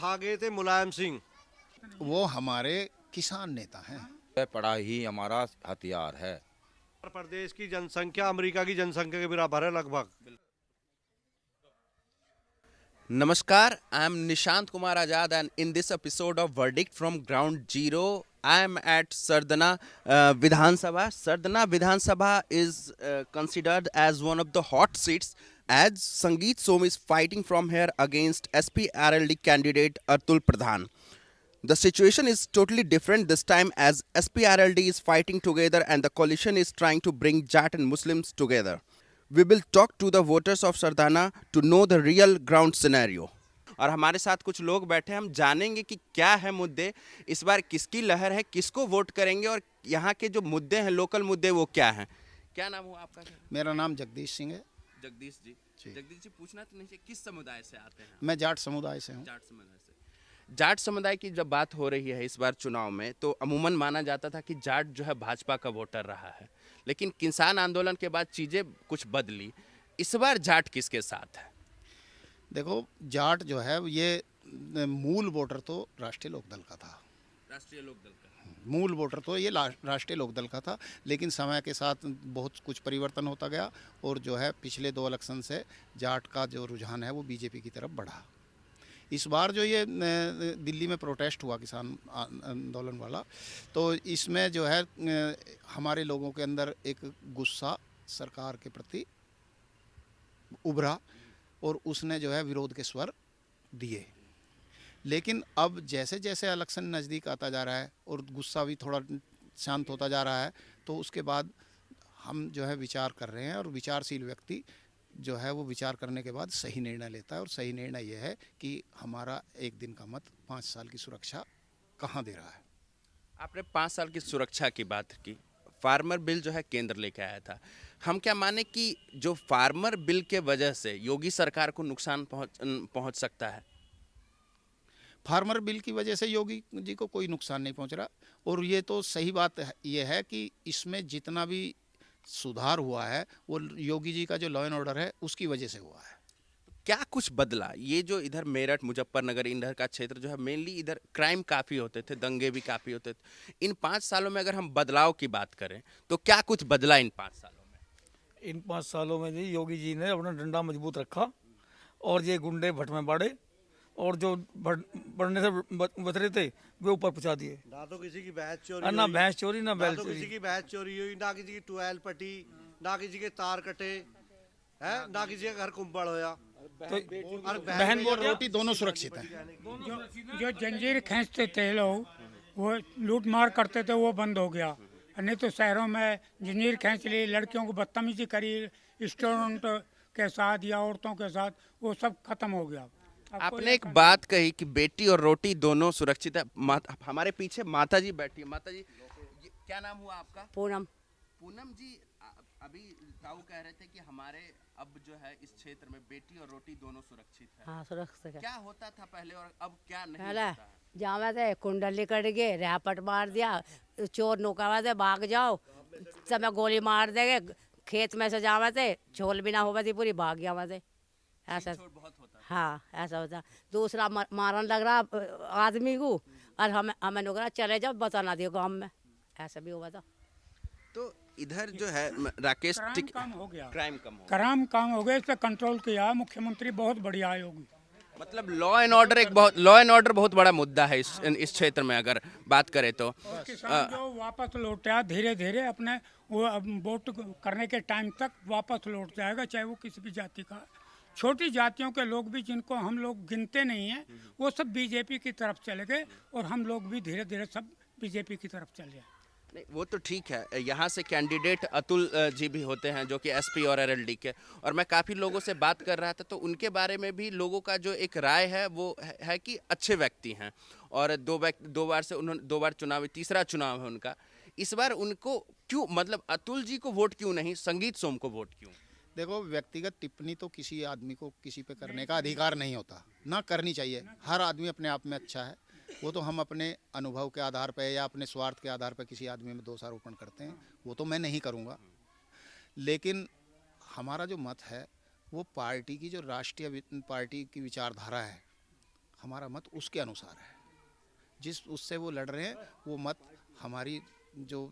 खा गए थे मुलायम सिंह। वो हमारे किसान नेता हैं। पढ़ाई ही हमारा हथियार है। उत्तर प्रदेश की जनसंख्या अमेरिका की जनसंख्या के बराबर है लगभग। Namaskar, I am Nishant Kumar Azad, and in this episode of Verdict from Ground Zero, I am at Sardana Vidhan Sabha. Sardana Vidhan Sabha is considered as one of the hot seats as Sangeet Som is fighting from here against SPRLD candidate Atul Pradhan. The situation is totally different this time as SPRLD is fighting together and the coalition is trying to bring Jat and Muslims together. We will talk to the voters of Sardana to know the real ground scenario. और हमारे साथ कुछ लोग बैठे हैं, हम जानेंगे कि क्या है मुद्दे, इस बार किसकी लहर है, किसको वोट करेंगे और यहाँ के जो मुद्दे हैं, लोकल मुद्दे, वो क्या हैं। क्या नाम हुआ आपका? मेरा नाम जगदीश सिंह है। जगदीश जी। जगदीश जी, पूछना तो नहीं चाहिए किस समुदाय से आते हैं? मैं जाट समुदाय से हूँ। जाट समुदाय से। जाट समुदाय की जब बात हो रही है इस बार चुनाव में, तो अमूमन माना जाता था कि जाट जो है भाजपा का वोटर रहा है, लेकिन किसान आंदोलन के बाद चीज़ें कुछ बदली। इस बार जाट किसके साथ है? देखो, जाट जो है ये मूल वोटर तो राष्ट्रीय लोकदल का था। राष्ट्रीय लोकदल का मूल वोटर तो ये राष्ट्रीय लोकदल का था, लेकिन समय के साथ बहुत कुछ परिवर्तन होता गया और जो है पिछले 2 इलेक्शन से जाट का जो रुझान है वो बीजेपी की तरफ बढ़ा। इस बार जो ये दिल्ली में प्रोटेस्ट हुआ किसान आंदोलन वाला, तो इसमें जो है हमारे लोगों के अंदर एक गुस्सा सरकार के प्रति उभरा और उसने जो है विरोध के स्वर दिए। लेकिन अब जैसे जैसे इलेक्शन नज़दीक आता जा रहा है और गुस्सा भी थोड़ा शांत होता जा रहा है, तो उसके बाद हम जो है विचार कर रहे हैं और विचारशील व्यक्ति जो है वो विचार करने के बाद सही निर्णय लेता है। और सही निर्णय ये है कि हमारा 1 दिन का मत 5 साल की सुरक्षा कहाँ दे रहा है। आपने 5 साल की सुरक्षा की बात की। फार्मर बिल जो है केंद्र लेके आया था, हम क्या माने कि जो फार्मर बिल के वजह से योगी सरकार को नुकसान पहुंच सकता है? फार्मर बिल की वजह से योगी जी को कोई नुकसान नहीं पहुंच रहा। और ये तो सही बात ये है कि इसमें जितना भी सुधार हुआ है वो योगी जी का जो लॉ एंड ऑर्डर है उसकी वजह से हुआ है। क्या कुछ बदला? ये जो इधर मेरठ, मुजफ्फरनगर, इधर का क्षेत्र जो है मेनली, इधर क्राइम काफ़ी होते थे, दंगे भी काफ़ी होते थे। इन 5 सालों में अगर हम बदलाव की बात करें तो क्या कुछ बदला इन 5 सालों में? इन 5 सालों में जी योगी जी ने अपना डंडा मजबूत रखा और ये गुंडे भट में बाड़े और जो बढ़ने से बच रहे थे वे ऊपर पहुंचा दिए। ना तो किसी की भैंस चोरी ना हुई, भैंस चोरी ना बैल तो चोरी। किसी की भैंस चोरी हुई, ना किसी की ट्यूबवेल पटी, ना किसी के तार कटे है, ना किसी का घर कुंपड़ होया। तो और बहन और रोटी दोनों सुरक्षित हैं। जो जंजीर खींचते थे लोग, वो लूट मार करते थे, वो बंद हो गया। नहीं तो शहरों में जंजीर खींच ली, लड़कियों को बदतमीजी करी स्टूडेंट के साथ या औरतों के साथ, वो सब खत्म हो गया। आपने एक बात कही कि बेटी और रोटी दोनों सुरक्षित है। हमारे पीछे माता जी बैठी है। माता जी, क्या नाम हुआ आपका? पूनम। पूनम जी, अभी ताऊ कह रहे थे कि हमारे अब जो है इस क्षेत्र में बेटी और रोटी दोनों सुरक्षित है। हाँ, सुरक्षित है। क्या होता था पहले और अब क्या नहीं पहले होता है? जावे थे कुंडली कट गए, रैपट मार दिया, चोर नुकावा थे भाग जाओ, समय गोली मार देंगे, खेत में से जावे थे झोल भी ना होवे थी, पूरी भाग गया थे। ऐसा बहुत होता हाँ, ऐसा होता। दूसरा मारन लग रहा आदमी को और हमें लोग चले जाओ, बता ना दियो गाँव में, ऐसा भी हुआ था। तो इधर जो है राकेश, क्राइम कम हो गया। क्राइम कम हो, क्राइम कम हो गया, इस पे कंट्रोल किया मुख्यमंत्री, बहुत बढ़िया योगी। मतलब लॉ एंड ऑर्डर बहुत बड़ा मुद्दा है इस क्षेत्र में अगर बात करें तो। किसान जो वापस लौटा धीरे धीरे अपने वो वोट करने के टाइम तक वापस लौट जाएगा, चाहे वो किसी भी जाति का। छोटी जातियों के लोग भी जिनको हम लोग गिनते नहीं हैं, वो सब बीजेपी की तरफ चले गए और हम लोग भी धीरे धीरे सब बीजेपी की तरफ चले गए। नहीं, वो तो ठीक है। यहाँ से कैंडिडेट अतुल जी भी होते हैं जो कि एसपी और आरएलडी के, और मैं काफ़ी लोगों से बात कर रहा था तो उनके बारे में भी लोगों का जो एक राय है वो है कि अच्छे व्यक्ति हैं और 2 बार से उन्होंने 2 बार चुनाव, तीसरा चुनाव है उनका। इस बार उनको क्यों, मतलब अतुल जी को वोट क्यों नहीं, संगीत सोम को वोट क्यों? देखो, व्यक्तिगत टिप्पणी तो किसी आदमी को किसी पे करने का अधिकार नहीं होता, ना करनी चाहिए। हर आदमी अपने आप में अच्छा है। वो तो हम अपने अनुभव के आधार पर या अपने स्वार्थ के आधार पर किसी आदमी में दोषारोपण करते हैं, वो तो मैं नहीं करूँगा। लेकिन हमारा जो मत है वो पार्टी की, जो राष्ट्रीय पार्टी की विचारधारा है, हमारा मत उसके अनुसार है। जिस उससे वो लड़ रहे हैं वो मत हमारी जो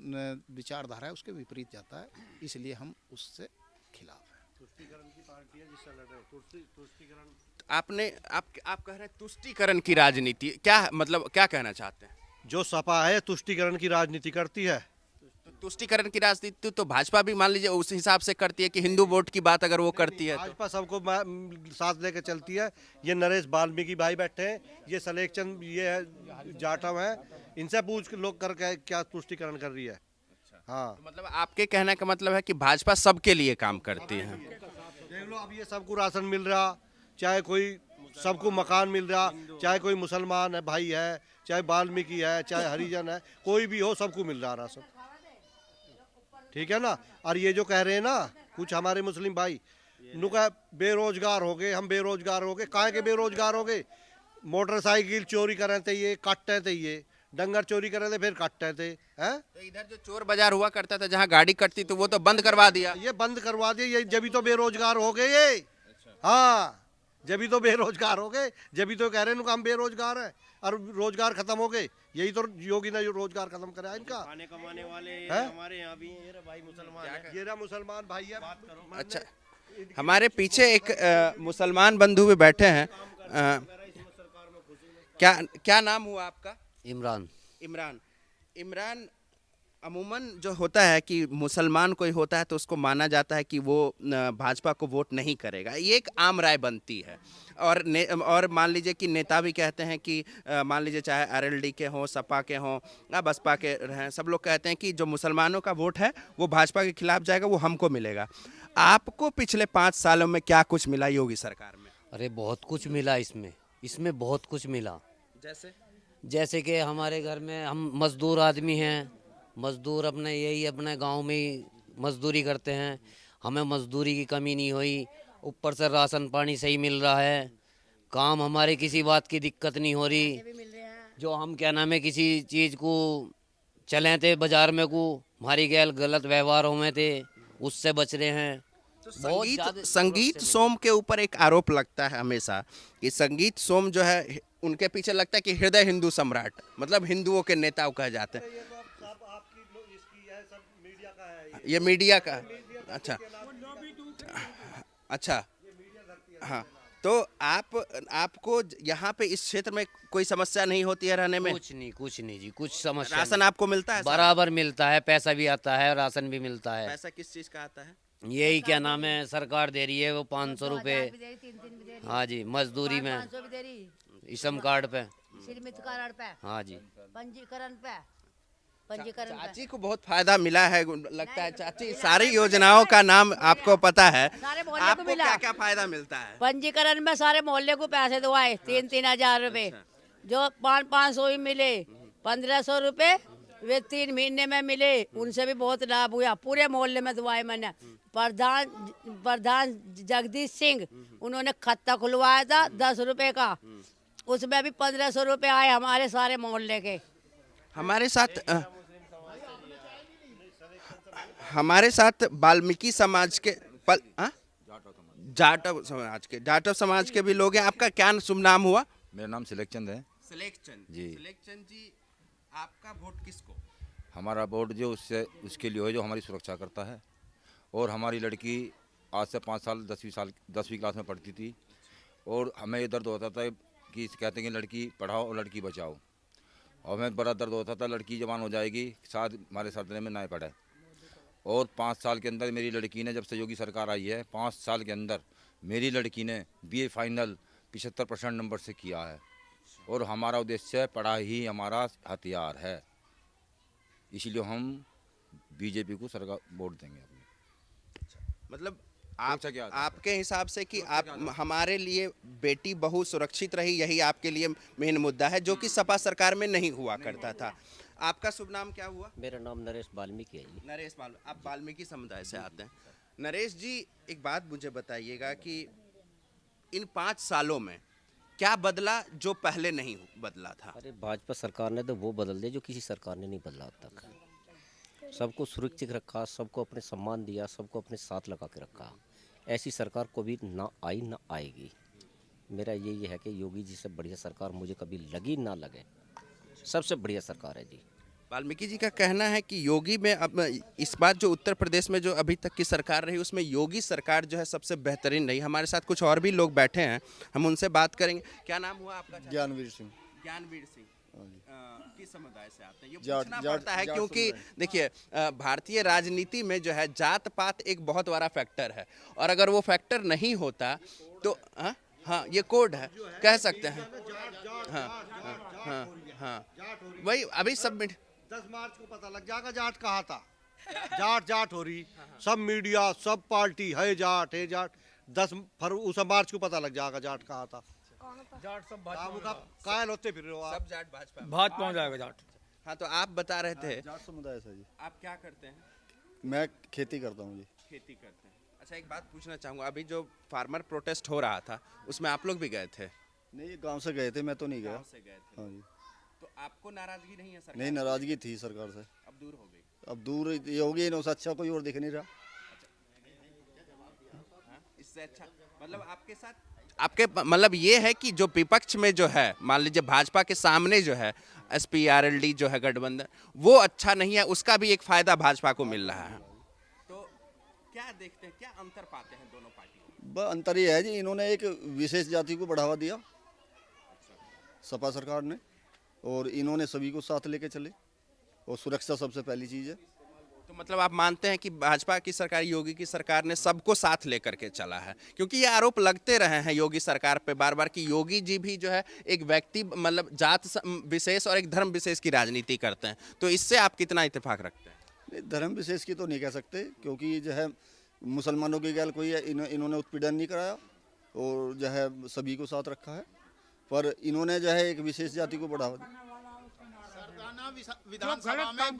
विचारधारा है उसके विपरीत जाता है, इसलिए हम उससे खिलाफ हैं। तुष्टीकरण की पार्टी है जिससे लड़ रहे हैं। तुष्टीकरण आप कह रहे हैं तुष्टीकरण की राजनीति, क्या मतलब क्या कहना चाहते हैं? जो सपा है तुष्टीकरण की राजनीति करती है। तो तुष्टीकरण की राजनीति तो भाजपा भी मान लीजिए उस हिसाब से करती है कि हिंदू वोट की बात अगर वो करती है तो। भाजपा सबको साथ लेके चलती है। ये नरेश वाल्मीकि भाई बैठे हैं, ये सलेख चंद, ये है जाटव है, इनसे पूछ के लोग करके क्या तुष्टीकरण कर रही है। हाँ, तो मतलब आपके कहने का मतलब है कि भाजपा सबके लिए काम करती है। देख लो अब ये सबको राशन मिल रहा, चाहे कोई सबको मकान मिल रहा, चाहे कोई मुसलमान है भाई है, चाहे वाल्मीकि है, चाहे हरिजन है, कोई भी हो सबको मिल रहा राशन। ठीक है ना। और ये जो कह रहे हैं ना कुछ हमारे मुस्लिम भाई नुका बेरोजगार हो गए, हम बेरोजगार हो गए, काहे के बेरोजगार हो गए? मोटरसाइकिल चोरी कर थे, ये काटते थे, ये डंगर चोरी कर रहे थे, फिर काटते थे हैं। तो इधर जो चोर बाजार हुआ करता था जहाँ गाड़ी कटती तो वो तो बंद करवा दिया। ये बंद करवा दिए, ये जब तो बेरोजगार हो गए ये। हाँ, जब तो बेरोजगार हो गए, जब तो कह रहे हैं हम बेरोजगार हैं और रोजगार खत्म हो गए। यही तो योगी ने रोजगार खत्म करा इनका। खाने कमाने वाले हैं? हमारे यहाँ भी ये रहा भाई मुसलमान है। ये रहा मुसलमान भाई है। अच्छा, हमारे पीछे एक मुसलमान बंधु भी बैठे हैं। क्या क्या नाम हुआ आपका? इमरान। इमरान। इमरान, अमूमन जो होता है कि मुसलमान कोई होता है तो उसको माना जाता है कि वो भाजपा को वोट नहीं करेगा, ये एक आम राय बनती है। और मान लीजिए कि नेता भी कहते हैं कि मान लीजिए चाहे आरएलडी के हों, सपा के हों या बसपा के रहें, सब लोग कहते हैं कि जो मुसलमानों का वोट है वो भाजपा के खिलाफ जाएगा, वो हमको मिलेगा। आपको पिछले 5 सालों में क्या कुछ मिला योगी सरकार में? अरे बहुत कुछ मिला इसमें बहुत कुछ मिला। जैसे कि हमारे घर में हम मजदूर आदमी हैं, मजदूर अपने गांव में ही मजदूरी करते हैं, हमें मजदूरी की कमी नहीं हुई। ऊपर से राशन पानी सही मिल रहा है, काम हमारे किसी बात की दिक्कत नहीं हो रही। जो हम क्या नाम है किसी चीज़ को चले थे बाजार में को हमारी गलत व्यवहारों में थे, उससे बच रहे हैं। संगीत सोम के ऊपर एक आरोप लगता है हमेशा कि संगीत सोम जो है उनके पीछे लगता है कि हृदय हिंदू सम्राट, मतलब हिंदुओं के नेता कहे जाते हैं। ये मीडिया का। अच्छा, हाँ, तो आपको यहाँ पे इस क्षेत्र में कोई समस्या नहीं होती है रहने में? कुछ नहीं जी, कुछ समस्या राशन नहीं। आपको मिलता है? बराबर मिलता है, पैसा भी आता है, राशन भी मिलता है। पैसा किस चीज का आता है? यही क्या नाम है सरकार दे रही है वो 500 रुपये। हाँ जी, मजदूरी में, श्रम कार्ड पे, कार्ड पे, हाँ जी, पंजीकरण पे। चाची को बहुत फायदा मिला है लगता है। चाची, सारी योजनाओं का नाम आपको पता है, सारे मोहल्ले को आपको मिला। क्या क्या फायदा मिलता है? पंजीकरण में सारे मोहल्ले को पैसे दवाए 3-3 हजार रुपए, जो 500 ही मिले, 1500 रुपए वे 3 महीने में मिले, उनसे भी बहुत लाभ हुआ। पूरे मोहल्ले में दवाए मैंने। प्रधान जगदीश सिंह, उन्होंने खाता खुलवाया था 10 रुपए का, उसमें भी 1500 रुपए आए हमारे सारे मोहल्ले के। हमारे साथ वाल्मीकि समाज के जाटव समाज के भी लोग हैं। आपका क्या शुभ नाम हुआ? मेरा नाम सिलेक चंद है। सिलेक चंद जी, आपका वोट किसको? हमारा वोट जो उसके लिए है जो हमारी सुरक्षा करता है। और हमारी लड़की आज से 5 साल 10वीं क्लास में पढ़ती थी, और हमें ये दर्द होता था कि कहते हैं कि लड़की पढ़ाओ और लड़की बचाओ, और हमें बड़ा दर्द होता था लड़की जवान हो जाएगी, शायद हमारे सरदने में ना पड़े। और 5 साल के अंदर मेरी लड़की ने, जब से योगी सरकार आई है, 5 साल के अंदर मेरी लड़की ने BA फाइनल 75% नंबर से किया है। और हमारा उद्देश्य है, पढ़ाई ही हमारा हथियार है, इसलिए हम BJP को सरकार वोट देंगे अपने। मतलब आपके हिसाब से कि आप हमारे लिए बेटी बहू सुरक्षित रही, यही आपके लिए मेन मुद्दा है, जो कि सपा सरकार में नहीं हुआ करता था। आपका शुभ नाम क्या हुआ? मेरा नाम नरेश वाल्मीकि है जी। नरेश वाल्मीकि, आप वाल्मीकि समुदाय से आते हैं। नरेश जी, एक बात मुझे बताइएगा कि इन 5 सालों में क्या बदला जो पहले नहीं बदला था? अरे भाजपा सरकार ने तो वो बदल दिया जो किसी सरकार ने नहीं बदला अब तक। सबको सुरक्षित रखा, सबको अपने सम्मान दिया, सबको अपने साथ लगा के रखा। ऐसी सरकार को भी ना आई ना आएगी। मेरा यही है कि योगी जी से बढ़िया सरकार मुझे कभी लगी ना लगे, सबसे बढ़िया सरकार है जी। वाल्मीकि जी का कहना है कि योगी में अब इस बार जो उत्तर प्रदेश में जो अभी तक की सरकार रही उसमें योगी सरकार जो है सबसे बेहतरीन रही। हमारे साथ कुछ और भी लोग बैठे हैं, हम उनसे बात करेंगे। क्या नाम हुआ आपका? ज्ञानवीर सिंह। ज्ञानवीर सिंह किस समुदाय से आते हैं? ये जाट- पूछना जाट- पड़ता है जाट क्योंकि समुदाय। देखिए भारतीय राजनीति में जो है जात पात एक बहुत बड़ा फैक्टर है, और अगर वो फैक्टर नहीं होता तो हाँ ये कोड है, कह सकते हैं। हाँ हाँ हाँ हाँ वही अभी सब 10 मार्च को पता लग जाएगा जाट कहा था। जाट जाट हो रही, सब मीडिया सब पार्टी है जाट 10 मार्च को पता लग जाएगा जाट कहा था। जाट सब कायल होते फिर रहे हो आप। सब जाट भाजपा में। भाजपा में जाएगा जाट। हाँ तो आप बता रहे थे जाट समुदाय से जी। आप क्या करते हैं? मैं खेती करता हूँ जी। खेती करते हैं। अच्छा एक बात पूछना चाहूँगा, अभी जो फार्मर प्रोटेस्ट हो रहा था उसमें आप लोग भी गए थे? नहीं, गांव से गए थे, मैं तो नहीं गया। गाँव से गए थे। हाँ जी। तो आपको नाराजगी नहीं है सरकार नहीं, से? नाराजगी थी सरकार से, अब दूर हो गई। अब दूर ये होगी, इन्हों से अच्छा कोई और दिख नहीं रहा। हाँ? इससे अच्छा मतलब आपके साथ आपके मतलब ये है कि जो विपक्ष में जो है, मान लीजिए भाजपा के सामने जो है SPRLD जो है गठबंधन, वो अच्छा नहीं है, उसका भी एक फायदा भाजपा को मिल रहा है। तो क्या देखते हैं, क्या अंतर पाते हैं दोनों पार्टियों में? अंतर ये है जी, इन्होंने एक विशेष जाति को बढ़ावा दिया सपा सरकार ने, और इन्होंने सभी को साथ लेके चले, और सुरक्षा सबसे पहली चीज़ है। तो मतलब आप मानते हैं कि भाजपा की सरकार, योगी की सरकार ने सबको साथ लेकर के चला है? क्योंकि ये आरोप लगते रहे हैं योगी सरकार पे बार बार कि योगी जी भी जो है एक व्यक्ति मतलब जात विशेष और एक धर्म विशेष की राजनीति करते हैं, तो इससे आप कितना इत्तेफाक रखते हैं? नहीं, धर्म विशेष की तो नहीं कह सकते, क्योंकि जो है मुसलमानों की गैल कोई इन्होंने उत्पीड़न नहीं कराया, और जो है सभी को साथ रखा है, पर इन्होंने जो है एक विशेष जाति को बढ़ावा दिया। विधानसभा में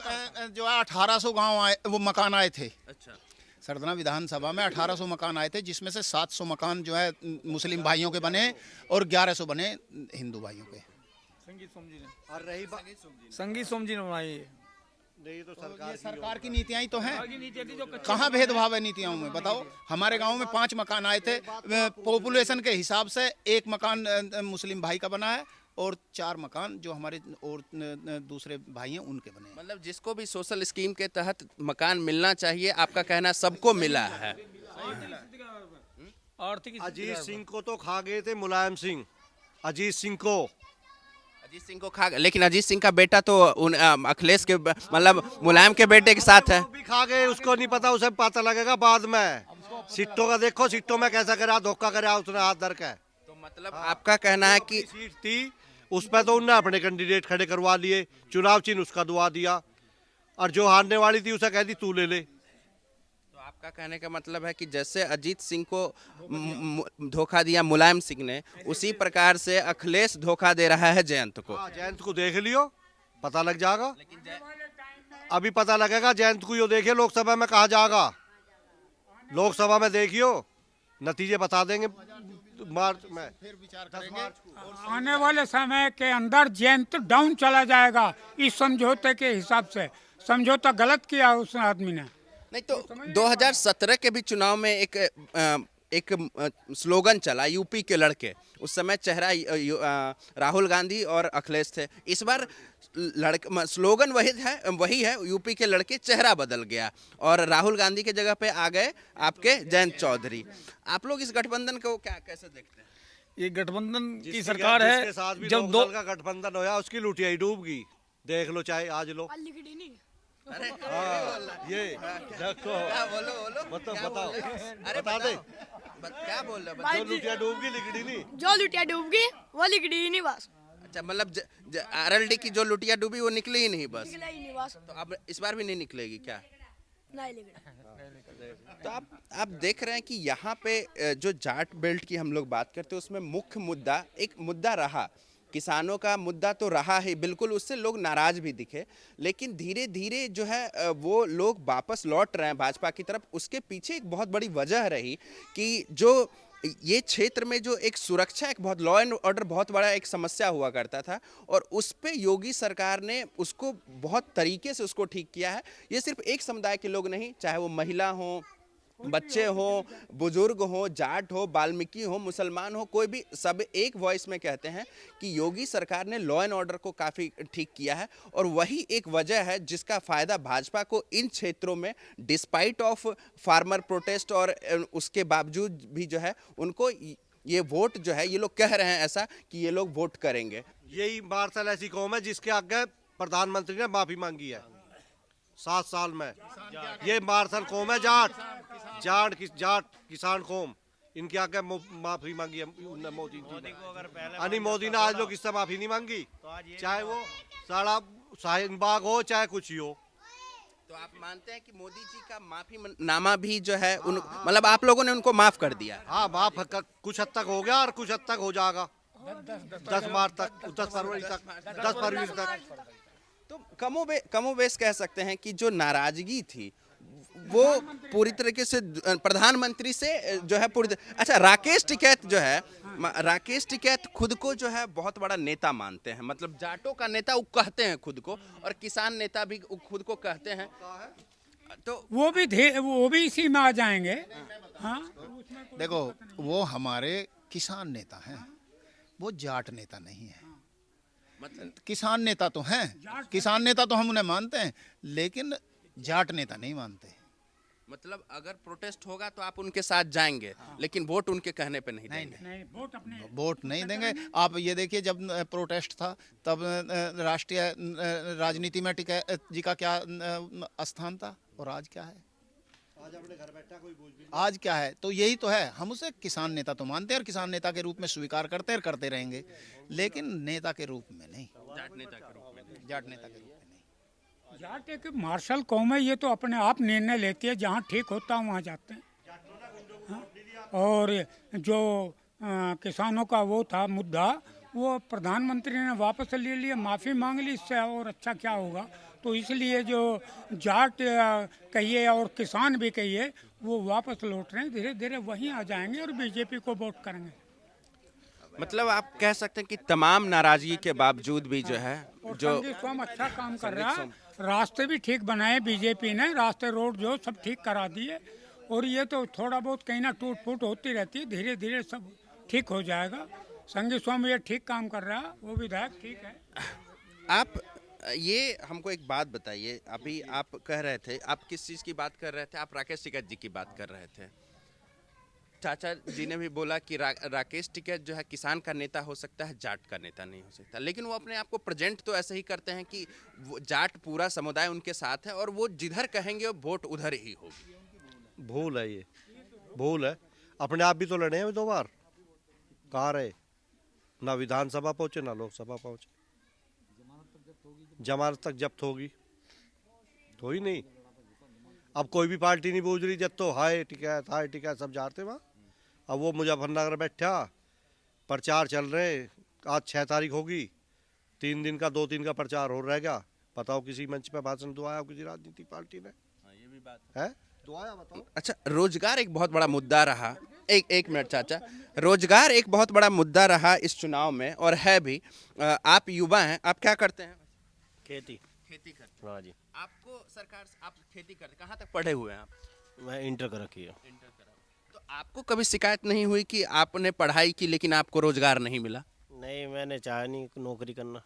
जो है 1800 गांव आए, वो मकान आए थे। अच्छा, सरदना विधानसभा में 1800 मकान आए थे, जिसमें से 700 मकान जो है मुस्लिम भाइयों के बने और 1100 बने हिंदू भाइयों के। संगीत सोम जी ने और रही संगीत सोम जी ने बनाई है। नहीं तो ये सरकार की नीतियां ही तो हैं। आगे नीति थी जो कच्चे कहाँ भेदभाव है नीतियों में, बताओ। हमारे गांव में 5 मकान आए थे, पॉपुलेशन के हिसाब से 1 मकान मुस्लिम भाई का बना है, और 4 मकान जो हमारे और दूसरे भाई हैं उनके बने हैं। मतलब जिसको भी सोशल स्कीम के तहत मकान मिलना चाहिए, आपका कहना सबको मिला है। आर्थिक अजीत सिंह को तो खा गए थे मुलायम सिंह, अजीत सिंह को खा गए, लेकिन अजीत सिंह का बेटा तो अखिलेश के मतलब मुलायम के बेटे के साथ है। वो भी खा गए, उसको नहीं पता, उसे पता लगेगा बाद में। सिट्टों का देखो, सिट्टों में कैसा करा, धोखा करा उसने हाथ धर के। तो मतलब आपका कहना है कि सीट थी उस पर तो उनने अपने कैंडिडेट खड़े करवा लिए, चुनाव चिन्ह उसका दुआ दिया, और जो हारने वाली थी उसे कह दी तू ले ले। तो आपका कहने का मतलब है कि जैसे अजीत सिंह को धोखा दिया मुलायम सिंह ने, उसी प्रकार से अखिलेश धोखा दे रहा है जयंत को। हाँ, जयंत को देख लियो, पता लग जाएगा। अभी पता लगेगा जयंत को, यो देखिए लोकसभा में कहा जाएगा, लोकसभा में देखियो नतीजे बता देंगे मार्च में। फिर विचार करेंगे। आने वाले समय के अंदर जयंत डाउन चला जाएगा इस समझौते के हिसाब से। समझौता गलत किया उस आदमी ने। नहीं तो 2017 के भी चुनाव में एक स्लोगन चला यूपी के लड़के, उस समय चेहरा राहुल गांधी और अखिलेश थे। इस बार स्लोगन वही है यूपी के लड़के, चेहरा बदल गया और राहुल गांधी के जगह पे आ गए आपके जयंत चौधरी। आप लोग इस गठबंधन को कैसे देखते हैं? ये गठबंधन की सरकार है। जिसके साथ भी जब दो का गठबंधन होया उसकी लुटिया ही डूब गई, देख लो चाहे आज लो। अरे ये देखो, बोलो बताओ, अरे बता दे क्या बोल रहे जो लुटिया डूब गई लिखड़ी नहीं, जो लुटिया डूब गई वो लिखड़ी ही नहीं बस। अच्छा, मतलब RLD की जो लुटिया डूबी वो निकली ही नहीं बस। निकला ही नहीं बस। तो अब इस बार भी नहीं निकलेगी क्या? नहीं निकला। तो आप देख रहे हैं कि यहाँ पे जो जाट बेल्ट की हम लोग बात करते हैं उसमें मुख्य मुद्दा एक मुद्दा रहा, किसानों का मुद्दा तो रहा है बिल्कुल, उससे लोग नाराज भी दिखे, लेकिन धीरे धीरे जो है वो लोग वापस लौट रहे हैं भाजपा की तरफ। उसके पीछे एक बहुत बड़ी वजह रही कि जो ये क्षेत्र में जो एक सुरक्षा, एक बहुत लॉ एंड ऑर्डर बहुत बड़ा एक समस्या हुआ करता था, और उस पे योगी सरकार ने उसको बहुत तरीके से उसको ठीक किया है। ये सिर्फ एक समुदाय के लोग नहीं, चाहे वो महिला हो, बच्चे हो, बुजुर्ग हो, जाट हो, वाल्मीकि हो, मुसलमान हो, कोई भी, सब एक वॉइस में कहते हैं कि योगी सरकार ने लॉ एंड ऑर्डर को काफ़ी ठीक किया है। और वही एक वजह है जिसका फ़ायदा भाजपा को इन क्षेत्रों में, डिस्पाइट ऑफ फार्मर प्रोटेस्ट और उसके बावजूद भी जो है उनको ये वोट जो है, ये लोग कह रहे हैं ऐसा कि ये लोग वोट करेंगे। यही मार्शल ऐसी कौम है जिसके आगे प्रधानमंत्री ने माफी मांगी है 7 साल में। ये मार्शल कौम है, जाट किसान कौम, इनके आगे माफी मांगी है मोदी जी ने। मोदी ने आज लोग इससे माफी नहीं मांगी, चाहे वो सारा शाहीन बाग हो चाहे कुछ ही हो। तो आप मानते हैं कि मोदी जी का माफी नामा भी जो है मतलब आप लोगों ने उनको माफ कर दिया? हाँ, माफ कुछ हद तक हो गया और कुछ हद तक हो जाएगा 10 मार्च तक, 10 फरवरी तक। तो कमोबेश कह सकते हैं कि जो नाराजगी थी वो पूरी तरीके से प्रधानमंत्री से जो है अच्छा, राकेश टिकैत जो है, राकेश टिकैत खुद को जो है बहुत बड़ा नेता मानते हैं, मतलब जाटों का नेता वो कहते हैं खुद को, और किसान नेता भी खुद को कहते हैं। तो वो भी इसी में आ जाएंगे। हाँ, देखो, वो हमारे किसान नेता हैं, वो जाट नेता नहीं है। मतलब किसान नेता तो हैं, किसान नेता तो हम उन्हें मानते हैं, लेकिन जाट नेता नहीं मानते। मतलब अगर प्रोटेस्ट होगा तो आप उनके साथ जाएंगे, लेकिन वोट उनके कहने पे नहीं देंगे? नहीं, वोट नहीं देंगे। आप ये देखिए, जब प्रोटेस्ट था तब राष्ट्रीय राजनीति में टिकैत जी का क्या स्थान था, और आज क्या है? आज अपने घर बैठा कोई बोझ भी आज क्या है? तो यही तो है, हम उसे किसान नेता तो मानते हैं और किसान नेता के रूप में स्वीकार करते हैं और करते रहेंगे, लेकिन नेता के रूप में नहीं, जाट नेता के रूप में नहीं। जाट नेता के रूप में नहीं। जाट एक मार्शल कौम है, ये तो अपने आप निर्णय लेती है, जहाँ ठीक होता है वहाँ जाते हैं। हाँ? और जो किसानों का वो था मुद्दा, वो प्रधानमंत्री ने वापस ले लिया, माफ़ी मांग ली, इससे और अच्छा क्या होगा। तो इसलिए जो जाट कहिए और किसान भी कहिए, वो वापस लौट रहे हैं, धीरे धीरे वहीं आ जाएंगे और बीजेपी को वोट करेंगे। मतलब आप कह सकते हैं कि तमाम नाराजगी के बावजूद भी जो है, जो स्वामी अच्छा काम कर रहा है, रास्ते भी ठीक बनाए बीजेपी ने, रास्ते रोड जो सब ठीक करा दिए, और ये तो थोड़ा बहुत कहीं ना टूट फूट होती रहती है, धीरे धीरे सब ठीक हो जाएगा। संगी स्वामी ये ठीक काम कर रहा है, वो विधायक ठीक है। आप ये हमको एक बात बताइए, अभी आप कह रहे थे, आप किस चीज़ की बात कर रहे थे? आप राकेश टिकैत जी की बात कर रहे थे। चाचा जी ने भी बोला कि राकेश टिकैत जो है किसान का नेता हो सकता है, जाट का नेता नहीं हो सकता, लेकिन वो अपने आप को प्रेजेंट तो ऐसे ही करते हैं कि वो जाट पूरा समुदाय उनके साथ है और वो जिधर कहेंगे वोट उधर ही होगी। भूल है, ये भूल है। अपने आप भी तो लड़े हैं 2 बार, कहाँ रहे? ना विधानसभा पहुंचे ना लोकसभा पहुंचे। जमानत तक जब्त होगी तो ही नहीं। अब कोई भी पार्टी नहीं बूझ रही, जब तो हाय टिकैत सब जाते वहाँ। अब वो मुजफ्फरनगर बैठा, प्रचार चल रहे, आज 6 तारीख होगी, 3 दिन का 2 दिन का प्रचार हो रहेगा। बताओ किसी मंच पे भाषण दुआया किसी राजनीतिक पार्टी ने? ये भी बात है, दुआया बताओ। अच्छा, रोजगार एक बहुत बड़ा मुद्दा रहा। एक मिनट चाचा, रोजगार एक बहुत बड़ा मुद्दा रहा इस चुनाव में, और है भी। आप युवा हैं, आप क्या करते हैं? खेती करते हैं। हाँ जी। आपको सरकार, आप खेती करते, कहाँ तक पढ़े हुए हैं आप? मैं इंटर कर रखी है। तो आपको कभी शिकायत नहीं हुई कि आपने पढ़ाई की लेकिन आपको रोजगार नहीं मिला? नहीं, मैंने चाहा नहीं नौकरी करना।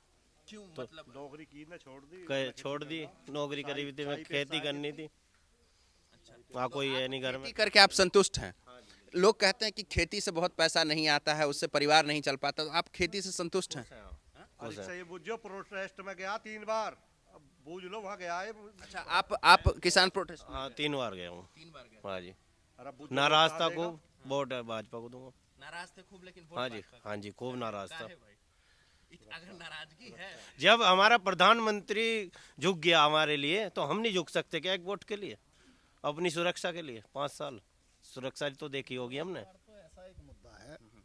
क्यों? तो मतलब नौकरी की ना, छोड़ दी नौकरी करी हुई थी, मैं खेती करनी थी। वहाँ कोई है नहीं घर में। खेती करके आप संतुष्ट हैं? लोग कहते हैं कि खेती से बहुत पैसा नहीं आता है, उससे परिवार नहीं चल पाता, तो आप खेती से संतुष्ट हैं? ये बुझो, प्रोटेस्ट में गया 3 बार, अब बूझ लो वहाँ गया है। अच्छा, आप किसान प्रोटेस्ट? हाँ, 3 बार गया हूँ। 3 बार गए? हाँ जी। नाराज था खूब, वोट भाजपा को दूंगा। नाराज थे खूब, लेकिन हाँ जी, हाँ जी, खूब नाराज था। अगर नाराजगी है, जब हमारा प्रधानमंत्री झुक गया हमारे लिए, तो हम नहीं झुक सकते क्या एक वोट के लिए? अपनी सुरक्षा के लिए 5 साल सुरक्षा तो देखी होगी हमने।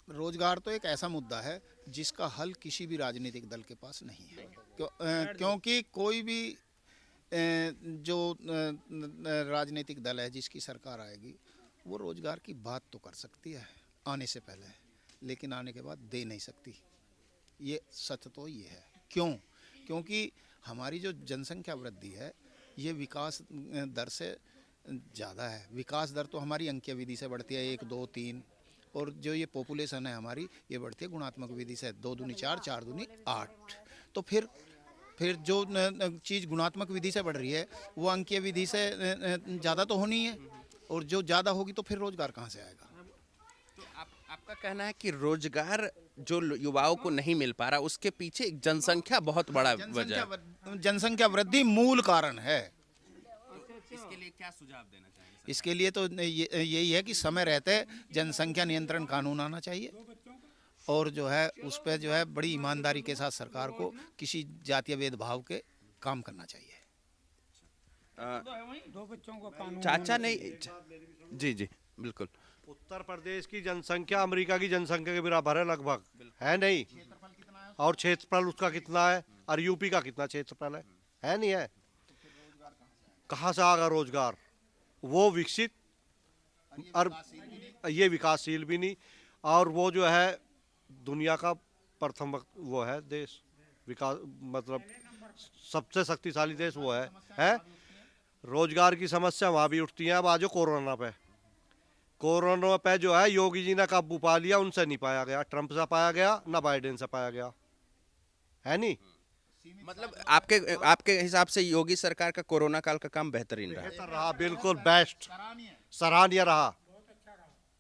रोजगार तो एक ऐसा मुद्दा है जिसका हल किसी भी राजनीतिक दल के पास नहीं है, क्योंकि कोई भी जो राजनीतिक दल है, जिसकी सरकार आएगी, वो रोजगार की बात तो कर सकती है आने से पहले, लेकिन आने के बाद दे नहीं सकती। ये सच तो ये है। क्यों? क्योंकि हमारी जो जनसंख्या वृद्धि है, ये विकास दर से ज़्यादा है। विकास दर तो हमारी अंकीय विधि से बढ़ती है 1, 2, 3, और जो ये पॉपुलेशन है हमारी ये बढ़ती है गुणात्मक विधि से 2 दूनी 4, 4 दूनी 8। तो फिर जो चीज़ गुणात्मक विधि से बढ़ रही है वो अंकीय विधि से ज़्यादा तो होनी है, और जो ज़्यादा होगी तो फिर रोज़गार कहाँ से आएगा। तो आपका कहना है कि रोजगार जो युवाओं को नहीं मिल पा रहा उसके पीछे एक जनसंख्या बहुत बड़ा वजह है। जनसंख्या वृद्धि मूल कारण है। इसके लिए क्या सुझाव देना चाहिए? इसके लिए तो यही है कि समय रहते जनसंख्या नियंत्रण कानून आना चाहिए, और जो है उस पर जो है बड़ी ईमानदारी के साथ सरकार को किसी जातीय भेदभाव के काम करना चाहिए। 2 बच्चों का कानून चाचा ने जी जी बिल्कुल। उत्तर प्रदेश की जनसंख्या अमेरिका की जनसंख्या के बराबर है लगभग, है नहीं? और क्षेत्रफल उसका कितना है, और यूपी का कितना क्षेत्रफल है नहीं है? कहाँ से आएगा रोजगार? वो विकसित और ये विकासशील भी नहीं, और वो जो है दुनिया का प्रथम वो है देश, विकास मतलब सबसे शक्तिशाली देश वो है? रोजगार की समस्या वहाँ भी उठती है। अब आज कोरोना पे जो है योगी जी ने काबू पा लिया, उनसे नहीं पाया गया, ट्रंप से पाया गया ना बाइडेन से पाया गया, है नहीं? मतलब आपके हिसाब से योगी सरकार का कोरोना काल का काम बेहतरीन रहा? बेहतर रहा, बिल्कुल बेस्ट, सराहनीय रहा,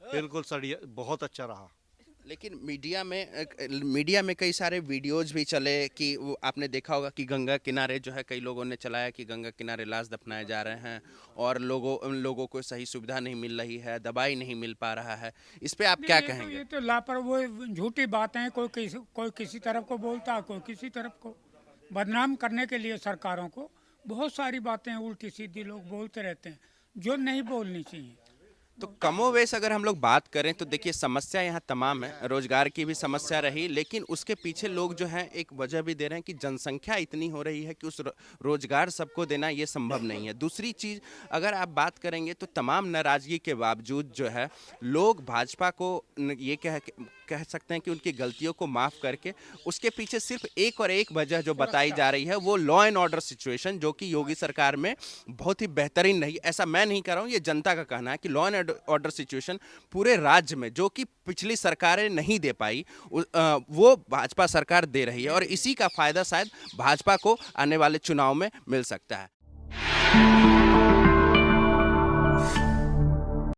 बिल्कुल बहुत अच्छा रहा। लेकिन मीडिया में कई सारे वीडियोज भी चले कि आपने देखा होगा कि गंगा किनारे जो है कई लोगों ने चलाया कि गंगा किनारे लाश दफनाए जा रहे हैं और लोगों को सही सुविधा नहीं मिल रही है, दवाई नहीं मिल पा रहा है। इस पे आप क्या कहेंगे? ये तो लापरवाही झूठी बातें हैं। कोई किसी तरफ को बोलता है, कोई किसी तरफ को बदनाम करने के लिए सरकारों को बहुत सारी बातें उल्टी सीधी लोग बोलते रहते हैं जो नहीं बोलनी चाहिए। तो कमोवेश अगर हम लोग बात करें तो देखिए समस्या यहाँ तमाम है, रोजगार की भी समस्या रही, लेकिन उसके पीछे लोग जो हैं एक वजह भी दे रहे हैं कि जनसंख्या इतनी हो रही है कि उस रोजगार सबको देना ये संभव नहीं है। दूसरी चीज़ अगर आप बात करेंगे तो तमाम नाराजगी के बावजूद जो है लोग भाजपा को ये कह सकते हैं कि उनकी गलतियों को माफ़ करके उसके पीछे सिर्फ एक और एक वजह जो बताई जा रही है वो लॉ एंड ऑर्डर सिचुएशन, जो कि योगी सरकार में बहुत ही बेहतरीन रही। ऐसा मैं नहीं कर रहा हूँ, ये जनता का कहना है कि लॉ एंड ऑर्डर सिचुएशन पूरे राज्य में जो कि पिछली सरकारें नहीं दे पाई वो भाजपा सरकार दे रही है, और इसी का फायदा शायद भाजपा को आने वाले चुनाव में मिल सकता है।